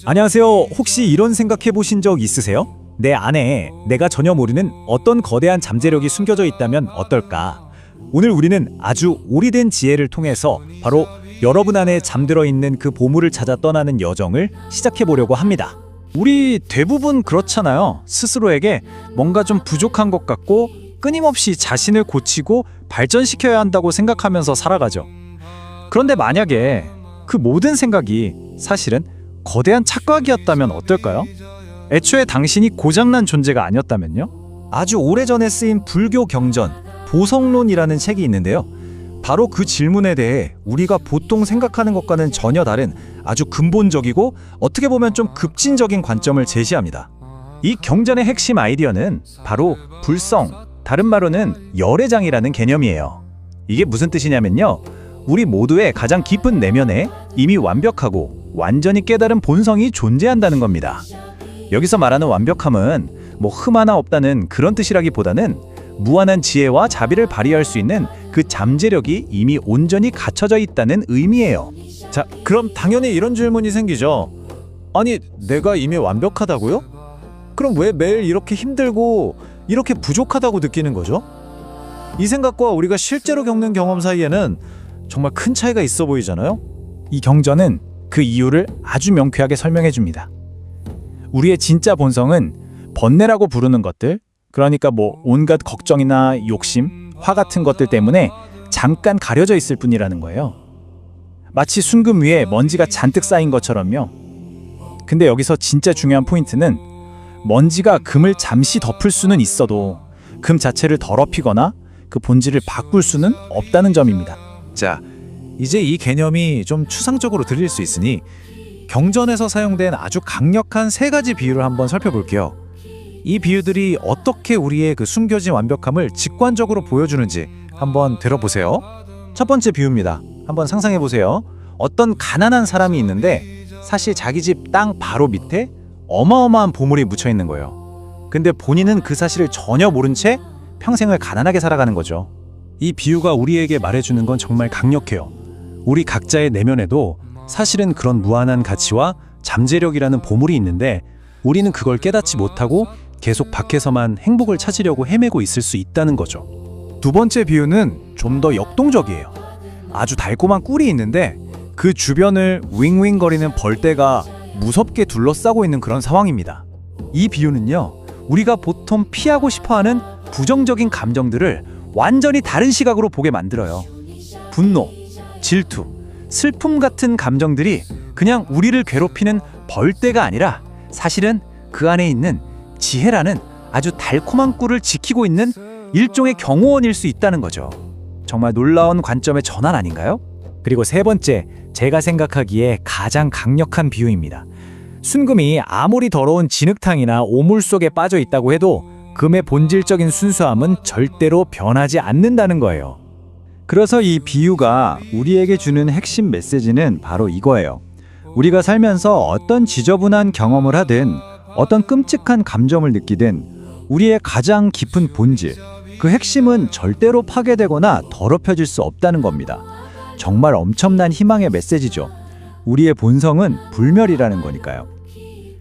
안녕하세요. 혹시 이런 생각해 보신 적 있으세요? 내 안에 내가 전혀 모르는 어떤 거대한 잠재력이 숨겨져 있다면 어떨까? 오늘 우리는 아주 오래된 지혜를 통해서 바로 여러분 안에 잠들어 있는 그 보물을 찾아 떠나는 여정을 시작해 보려고 합니다. 우리 대부분 그렇잖아요. 스스로에게 뭔가 좀 부족한 것 같고 끊임없이 자신을 고치고 발전시켜야 한다고 생각하면서 살아가죠. 그런데 만약에 그 모든 생각이 사실은 거대한 착각이었다면 어떨까요? 애초에 당신이 고장난 존재가 아니었다면요? 아주 오래전에 쓰인 불교 경전 보성론이라는 책이 있는데요. 바로 그 질문에 대해 우리가 보통 생각하는 것과는 전혀 다른 아주 근본적이고 어떻게 보면 좀 급진적인 관점을 제시합니다. 이 경전의 핵심 아이디어는 바로 불성, 다른 말로는 열애장이라는 개념이에요. 이게 무슨 뜻이냐면요. 우리 모두의 가장 깊은 내면에 이미 완벽하고 완전히 깨달은 본성이 존재한다는 겁니다. 여기서 말하는 완벽함은 흠 하나 없다는 그런 뜻이라기보다는 무한한 지혜와 자비를 발휘할 수 있는 그 잠재력이 이미 온전히 갖춰져 있다는 의미예요. 자, 그럼 당연히 이런 질문이 생기죠. 아니, 내가 이미 완벽하다고요? 그럼 왜 매일 이렇게 힘들고 이렇게 부족하다고 느끼는 거죠? 이 생각과 우리가 실제로 겪는 경험 사이에는 정말 큰 차이가 있어 보이잖아요? 이 경전은 그 이유를 아주 명쾌하게 설명해 줍니다. 우리의 진짜 본성은 번뇌라고 부르는 것들, 그러니까 온갖 걱정이나 욕심, 화 같은 것들 때문에 잠깐 가려져 있을 뿐이라는 거예요. 마치 순금 위에 먼지가 잔뜩 쌓인 것처럼요. 근데 여기서 진짜 중요한 포인트는 먼지가 금을 잠시 덮을 수는 있어도 금 자체를 더럽히거나 그 본질을 바꿀 수는 없다는 점입니다. 자, 이제 이 개념이 좀 추상적으로 들릴 수 있으니 경전에서 사용된 아주 강력한 3가지 비유를 한번 살펴볼게요. 이 비유들이 어떻게 우리의 그 숨겨진 완벽함을 직관적으로 보여주는지 한번 들어보세요. 첫 번째 비유입니다. 한번 상상해 보세요. 어떤 가난한 사람이 있는데 사실 자기 집 땅 바로 밑에 어마어마한 보물이 묻혀 있는 거예요. 근데 본인은 그 사실을 전혀 모른 채 평생을 가난하게 살아가는 거죠. 이 비유가 우리에게 말해주는 건 정말 강력해요. 우리 각자의 내면에도 사실은 그런 무한한 가치와 잠재력이라는 보물이 있는데 우리는 그걸 깨닫지 못하고 계속 밖에서만 행복을 찾으려고 헤매고 있을 수 있다는 거죠. 두 번째 비유는 좀 더 역동적이에요. 아주 달콤한 꿀이 있는데 그 주변을 윙윙거리는 벌떼가 무섭게 둘러싸고 있는 그런 상황입니다. 이 비유는요, 우리가 보통 피하고 싶어하는 부정적인 감정들을 완전히 다른 시각으로 보게 만들어요. 분노, 질투, 슬픔 같은 감정들이 그냥 우리를 괴롭히는 벌떼가 아니라 사실은 그 안에 있는 지혜라는 아주 달콤한 꿀을 지키고 있는 일종의 경호원일 수 있다는 거죠. 정말 놀라운 관점의 전환 아닌가요? 그리고 3번째, 제가 생각하기에 가장 강력한 비유입니다. 순금이 아무리 더러운 진흙탕이나 오물 속에 빠져 있다고 해도 금의 본질적인 순수함은 절대로 변하지 않는다는 거예요. 그래서 이 비유가 우리에게 주는 핵심 메시지는 바로 이거예요. 우리가 살면서 어떤 지저분한 경험을 하든 어떤 끔찍한 감정을 느끼든 우리의 가장 깊은 본질, 그 핵심은 절대로 파괴되거나 더럽혀질 수 없다는 겁니다. 정말 엄청난 희망의 메시지죠. 우리의 본성은 불멸이라는 거니까요.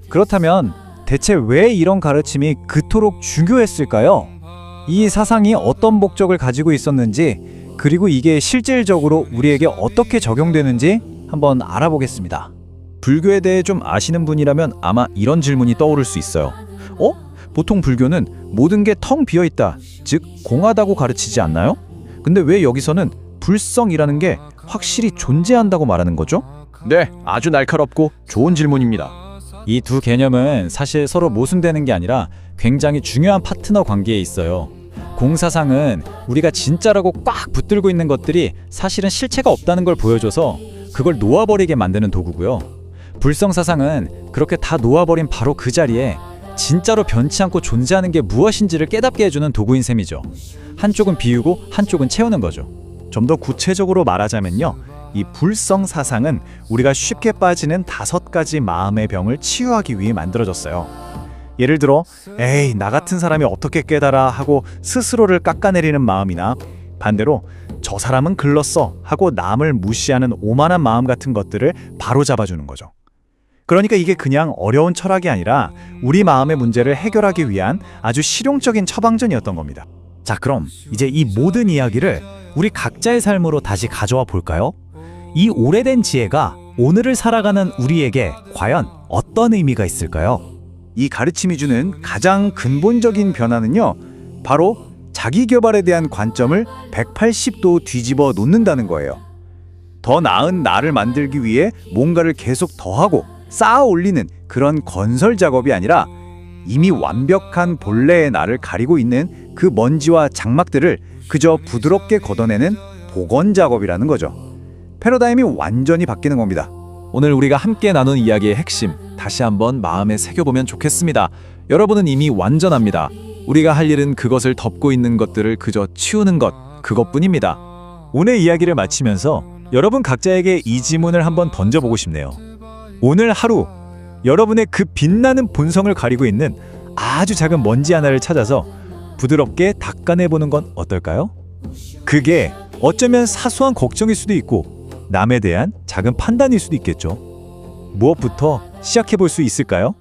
그렇다면 대체 왜 이런 가르침이 그토록 중요했을까요? 이 사상이 어떤 목적을 가지고 있었는지, 그리고 이게 실질적으로 우리에게 어떻게 적용되는지 한번 알아보겠습니다. 불교에 대해 좀 아시는 분이라면 아마 이런 질문이 떠오를 수 있어요. 보통 불교는 모든 게 텅 비어있다, 즉 공하다고 가르치지 않나요? 근데 왜 여기서는 불성이라는 게 확실히 존재한다고 말하는 거죠? 네, 아주 날카롭고 좋은 질문입니다. 이 두 개념은 사실 서로 모순되는 게 아니라 굉장히 중요한 파트너 관계에 있어요. 공사상은 우리가 진짜라고 꽉 붙들고 있는 것들이 사실은 실체가 없다는 걸 보여줘서 그걸 놓아버리게 만드는 도구고요. 불성사상은 그렇게 다 놓아버린 바로 그 자리에 진짜로 변치 않고 존재하는 게 무엇인지를 깨닫게 해주는 도구인 셈이죠. 한쪽은 비우고 한쪽은 채우는 거죠. 좀 더 구체적으로 말하자면요, 이 불성 사상은 우리가 쉽게 빠지는 5가지 마음의 병을 치유하기 위해 만들어졌어요. 예를 들어 에이, 나 같은 사람이 어떻게 깨달아 하고 스스로를 깎아내리는 마음이나 반대로 저 저 사람은 글렀어 하고 남을 무시하는 오만한 마음 같은 것들을 바로 잡아주는 거죠. 그러니까 이게 그냥 어려운 철학이 아니라 우리 마음의 문제를 해결하기 위한 아주 실용적인 처방전이었던 겁니다. 자, 그럼 이제 이 모든 이야기를 우리 각자의 삶으로 다시 가져와 볼까요? 이 오래된 지혜가 오늘을 살아가는 우리에게 과연 어떤 의미가 있을까요? 이 가르침이 주는 가장 근본적인 변화는요, 바로 자기 개발에 대한 관점을 180도 뒤집어 놓는다는 거예요. 더 나은 나를 만들기 위해 뭔가를 계속 더하고 쌓아 올리는 그런 건설 작업이 아니라 이미 완벽한 본래의 나를 가리고 있는 그 먼지와 장막들을 그저 부드럽게 걷어내는 복원 작업이라는 거죠. 패러다임이 완전히 바뀌는 겁니다. 오늘 우리가 함께 나눈 이야기의 핵심 다시 한번 마음에 새겨보면 좋겠습니다. 여러분은 이미 완전합니다. 우리가 할 일은 그것을 덮고 있는 것들을 그저 치우는 것, 그것뿐입니다. 오늘 이야기를 마치면서 여러분 각자에게 이 질문을 한번 던져보고 싶네요. 오늘 하루 여러분의 그 빛나는 본성을 가리고 있는 아주 작은 먼지 하나를 찾아서 부드럽게 닦아내보는 건 어떨까요? 그게 어쩌면 사소한 걱정일 수도 있고 남에 대한 작은 판단일 수도 있겠죠. 무엇부터 시작해볼 수 있을까요?